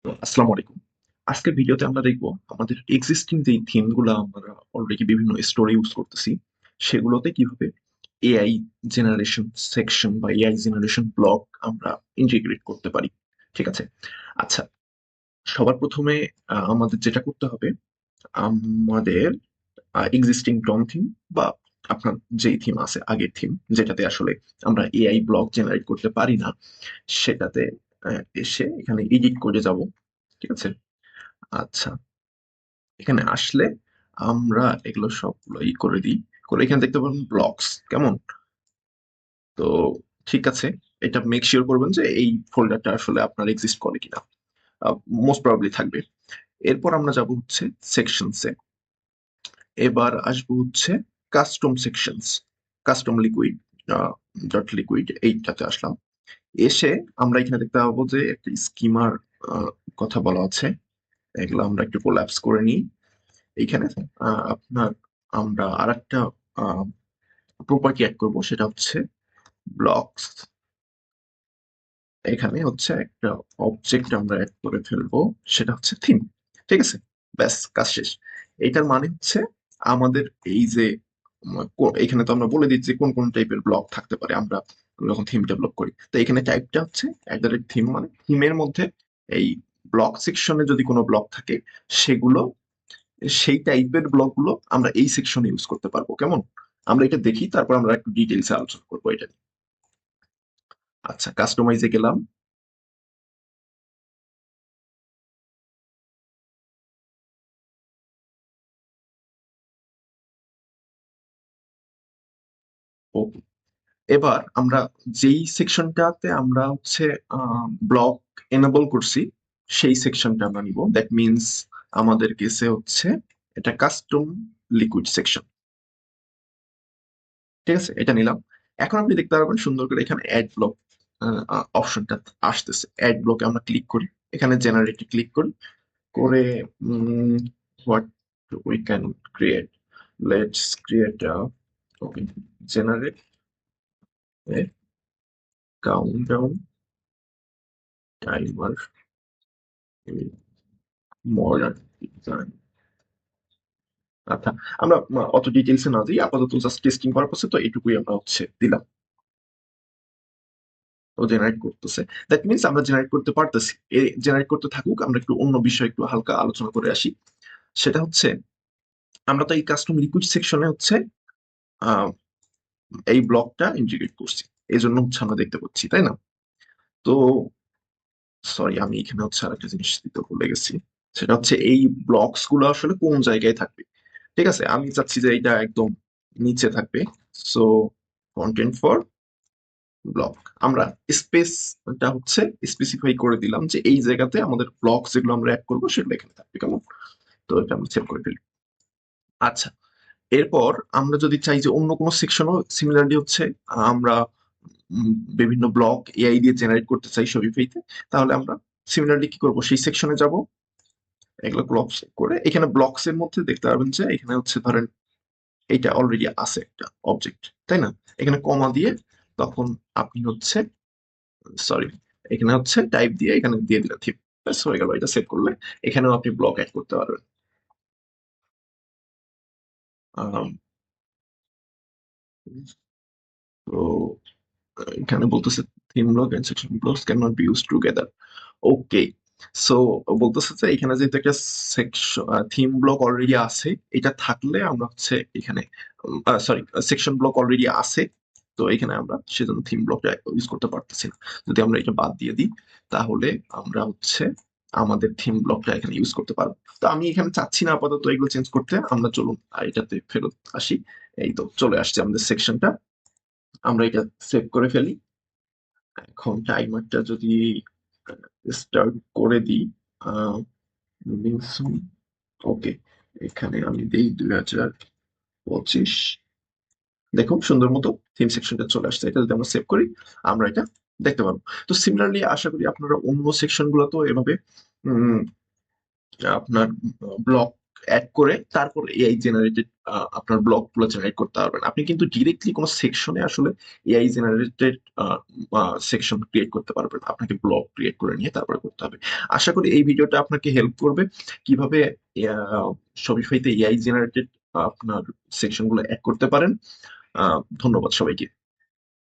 তো আসসালামু আলাইকুম। আজকের ভিডিওতে আমরা দেখব আমাদের এক্সিস্টিং যেই থিমগুলো আমরা অলরেডি বিভিন্ন স্টোরে ইউজ করতেছি সেগুলোতে কিভাবে এআই জেনারেশন সেকশন বা এআই জেনারেশন ব্লক আমরা ইন্টিগ্রেট করতে পারি। ঠিক আছে? আচ্ছা, সবার প্রথমে আমাদের যেটা করতে হবে, আমাদের এক্সিস্টিং ডম থিম বা আপনার যেই থিম আছে আগের থিম যেটাতে আসলে আমরা এআই ব্লক জেনারেট করতে পারি না, সেটাতে এসে এখানে এডিট করে যাব। ঠিক আছে? আচ্ছা, এখানে আসলে আমরা এগুলো সবগুলো করে দিই, করে এখানে দেখতে পাবেন ব্লকস কেমন। তো ঠিক আছে, এটা মেক শিওর করবেন যে এই ফোল্ডারটা আসলে আপনার এক্সিস্ট করে কিনা। মোস্ট প্রবাবলি থাকবে। এরপর আমরা যাব হচ্ছে সেকশনসে। এবার আসবো হচ্ছে custom sections, custom liquid dot liquid এইটাতে আসলাম। এসে আমরা এখানে দেখতে পাবো যে একটা স্কিমার কথা বলা আছে। এগুলো আমরা একটু কোল্যাপস করে নিই এইখানে। আপনার আমরা আরেকটা প্রপার্টি অ্যাড করব, সেটা হচ্ছে ব্লকস। এখানে হচ্ছে একটা অবজেক্ট আমরা অ্যাড করে ফেলবো, সেটা হচ্ছে থিম। ঠিক আছে, ব্যাস কাজ শেষ। এটার মানে হচ্ছে আমাদের এই যে এখানে তো আমরা বলে দিচ্ছি কোন কোন টাইপের ব্লক থাকতে পারে আমরা যখন থিম ডেভেলপ করি। তো এখানে টাইপটা হচ্ছে থিম, মানে থিমের মধ্যে এই ব্লক সেকশনে যদি কোনো ব্লক থাকে সেগুলো, সেই টাইপের ব্লকগুলো আমরা এই সেকশনে ইউজ করতে পারবো। কেমন? আমরা এটা দেখি, তারপর আমরা একটু ডিটেইলসে আলোচনা করবো এটা নিয়ে। আচ্ছা, কাস্টমাইজে গেলাম। ওকে, এবার আমরা যেই সেকশনটাতে আমরা হচ্ছে ব্লক এনেবল করছি সেই সেকশনটা আমরা নিব। দ্যাট মিনস আমাদের কেসে হচ্ছে এটা কাস্টম লিকুইড সেকশন। ঠিক আছে, এটা নিলাম। এখন আপনি দেখতে পারবেন সুন্দর করে এখানে অ্যাড ব্লক অপশনটা আসতেছে। অ্যাড ব্লকে আমরা ক্লিক করি, এখানে জেনারেটে ক্লিক করি, করে what we can create, let's create okay, generate A countdown timer modern design. আচ্ছা, আমরা অত ডিটেলসে না যাই, আপাতত জাস্ট টেস্টিং পারপাসে তো এইটুকুই আমরা হচ্ছে দিলাম। ও জেনারেট করতেছে, দ্যাট মিনস আমরা জেনারেট করতে পারতেছি। এই জেনারেট করতে থাকুক, আমরা একটু অন্য বিষয় একটু হালকা আলোচনা করে আসি। সেটা হচ্ছে আমরা তো এই কাস্টম লিকুইড সেকশনে হচ্ছে আহ, এই ব্লকটা ইন্টিগ্রেট করছি, এই জন্য হচ্ছে আমরা দেখতে পাচ্ছি, তাই না? তো সরি, আমি এখানে হচ্ছে আরেকটা জিনিস দিতে ভুলে গেছি। সেটা হচ্ছে এই ব্লকস গুলো আসলে কোন জায়গায় থাকবে। ঠিক আছে, আমি চাচ্ছি যে এটা একদম নিচে থাকবে। সো কন্টেন্ট ফর ব্লক, আমরা স্পেসটা হচ্ছে স্পেসিফাই করে দিলাম যে এই জায়গাতে আমাদের ব্লক যেগুলো আমরা অ্যাড করবো সেগুলো এখানে থাকবে। কেমন? তো এটা আমরা সেভ করে ফেলি। আচ্ছা, এরপর আমরা যদি চাই যে অন্য কোনো সেকশনও সিমিলারলি হচ্ছে আমরা উম, বিভিন্ন ব্লক এআই দিয়ে জেনারেট করতে চাই শপিফাইতে, তাহলে আমরা সিমিলারলি কি করব, সেই সেকশনে যাব। এগুলো ব্লকস করে এখানে ব্লকস এর মধ্যে দেখতে পারবেন যে এখানে হচ্ছে ধরেন এইটা অলরেডি আছে একটা অবজেক্ট, তাই না? এখানে কমা দিয়ে তখন আপনি হচ্ছে, সরি, এখানে হচ্ছে টাইপ দিয়ে এখানে দিয়ে দিলে থিম, ব্যাস হয়ে গেল। এটা সেভ করলে এখানেও আপনি ব্লক অ্যাড করতে পারবেন। আম, তো এখানে বলতেছে theme block and section blocks can not be use together. Okay, so বলতেছে যে এখানে যেহেতু একটা সেকশন থিম ব্লক অলরেডি আছে, এটা থাকলে আমরা হচ্ছে এখানে, সরি, সেকশন ব্লক অলরেডি আছে, তো এখানে আমরা সেজন্য থিম ব্লকটা ইউজ করতে পারতেছি না। যদি আমরা এটা বাদ দিয়ে দিই তাহলে আমরা হচ্ছে আমাদের থিম ব্লকটা এখানে ইউজ করতে পারবো। তো আমি এখানে চাচ্ছি না আপাতত এগুলো চেঞ্জ করতে, আমরা চলুন এটাতে ফেরত আসি। এই তো চলে আসছে আমাদের সেকশনটা, আমরা এটা সেভ করে ফেলি। এখন টাইমারটা যদি স্টার্ট করে দিই, ওকে, এখানে আমি দিই 2025। দেখুন সুন্দর মতো থিম সেকশনটা চলে আসছে। এটা যদি আমরা সেভ করি আমরা এটা দেখতে পারবো। তো সিমিলারলি আশা করি আপনারা অন্য সেকশন গুলো তো এভাবে উম, আপনার ব্লক অ্যাড করে তারপর এআই জেনারেটেড আপনার ব্লগ গুলো জেনারেট করতে পারবেন। আপনি কিন্তু ডিরেক্টলি কোনো সেকশনে আসলে এআই জেনারেটেড সেকশন ক্রিয়েট করতে পারবেন না। আপনাকে ব্লগ ক্রিয়েট করে নিয়ে তারপরে করতে হবে। আশা করি এই ভিডিওটা আপনাকে হেল্প করবে কিভাবে শপিফাইতে এআই জেনারেটেড আপনার সেকশন গুলো অ্যাড করতে পারেন। ধন্যবাদ সবাইকে।